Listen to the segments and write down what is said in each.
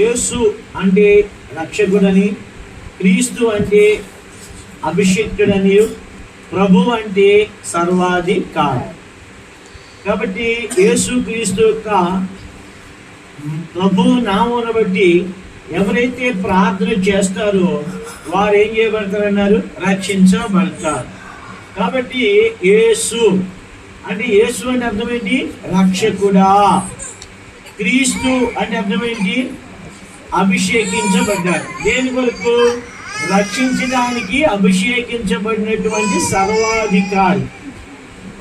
యేసు అంటే రక్షకుడని, క్రీస్తు అంటే అభిషిక్తుడని, ప్రభు అంటే సర్వాధికారి. కాబట్టి యేసు క్రీస్తు యొక్క ప్రభు నామమును బట్టి ఎవరైతే ప్రార్థన చేస్తారో వారు ఏం చేయబడతారన్నారు? రక్షించబడతారు. కాబట్టి యేసు అంటే, యేసు అంటే అర్థం ఏంటి? రక్షకుడా. క్రీస్తు అంటే అర్థం ఏంటి? అభిషేకించబడ్డాడు. దేని కొరకు? రక్షించడానికి అభిషేకించబడినటువంటి సర్వాధికారి.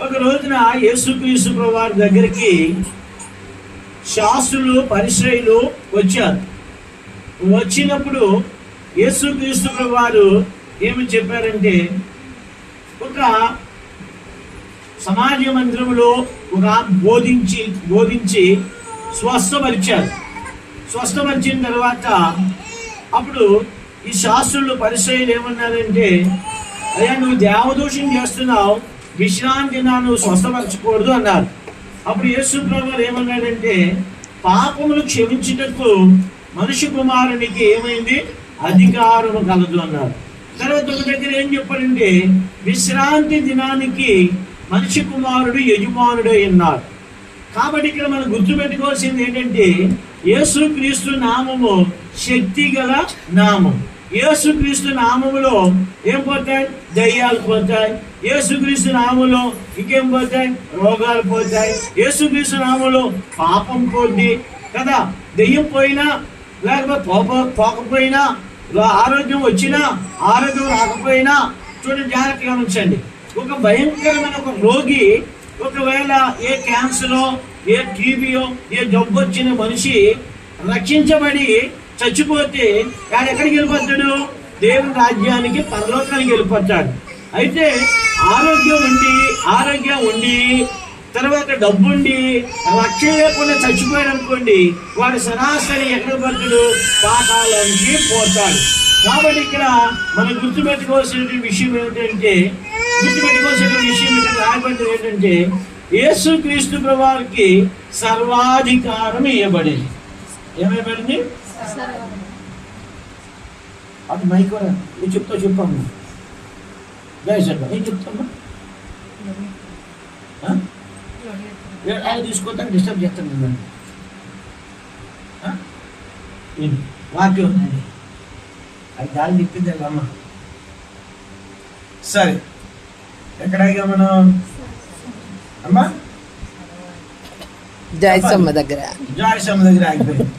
ఒక రోజున యేసుక్రీస్తు ప్రభువారి దగ్గరికి శాస్త్రులు, పరిసయ్యులు వచ్చారు. వచ్చినప్పుడు యేసుక్రీస్తు ప్రభువారు ఏమని చెప్పారంటే, ఒక సమాజ మందిరంలో ఒక బోధించి స్వస్థపరిచారు. స్వస్థపరిచిన తర్వాత అప్పుడు ఈ శాస్త్రులు, పరిసయ్యులు ఏమన్నారంటే, అయ్యా నువ్వు దేవదూషణ చేస్తున్నావు, విశ్రాంతి నువ్వు స్వస్థపరచకూడదు అన్నారు. అప్పుడు యేసు ప్రభువు ఏమన్నాడంటే, పాపములు క్షమించుటకు మనిషి కుమారునికి ఏమైంది? అధికారము కలదు అన్నారు. తర్వాత ఒక దగ్గర ఏం చెప్పాడంటే, విశ్రాంతి దినానికి మనిషి కుమారుడు యజమానుడే అన్నారు. కాబట్టి ఇక్కడ మనం గుర్తుపెట్టుకోవాల్సింది ఏంటంటే, యేసుక్రీస్తు నామము శక్తి గల నామం. యేసుక్రీస్తు నామములో ఏం పోతాయి? దయ్యాలు పోతాయి. యేసుక్రీస్తు నామములో ఇంకేం పోతాయి? రోగాలు పోతాయి. యేసుక్రీస్తు నామములో పాపం పోద్ది కదా. దెయ్యం పోయినా లేకపోతే పోకపోయినా, ఆరోగ్యం వచ్చినా ఆరోగ్యం రాకపోయినా, చూడండి జాగ్రత్తగా గమనించండి. ఒక భయంకరమైన ఒక రోగి ఒకవేళ ఏ క్యాన్సరో, ఏ టీబీయో, ఏ జబ్బు వచ్చిన మనిషి రక్షించబడి చచ్చిపోతే వాడు ఎక్కడికి వెళ్ళిపోతాడు? దేవుని రాజ్యానికి, పరలోకానికి వెళ్ళిపోతాడు. అయితే ఆరోగ్యం ఉండి తర్వాత డబ్బుండి రక్షణ లేకుండా చచ్చిపోయాడు అనుకోండి, వాడు సరాసరి ఎక్కడ పోతాడు? పాతాళానికి పోతాడు. కాబట్టి ఇక్కడ మనం గుర్తుపెట్టుకోవాల్సిన విషయం ఏంటంటే, రాయబడింది ఏంటంటే, యేసుక్రీస్తు ప్రభువారికి సర్వాధికారం ఇవ్వబడింది. ఏమైబడింది? అది మైక్ నేను చెప్పమ్మా. దయచేసి ఏం చెప్తామ్మా? ఆయన తీసుకోవడానికి డిస్టర్బ్ చేస్తాను మిమ్మల్ని. వాక్యం ఉందండి, అది గాలి తిప్పింది అమ్మ. సరే, ఎక్కడైనా మనం అమ్మా జాయసమ్మ దగ్గర ఆగిపోయింది.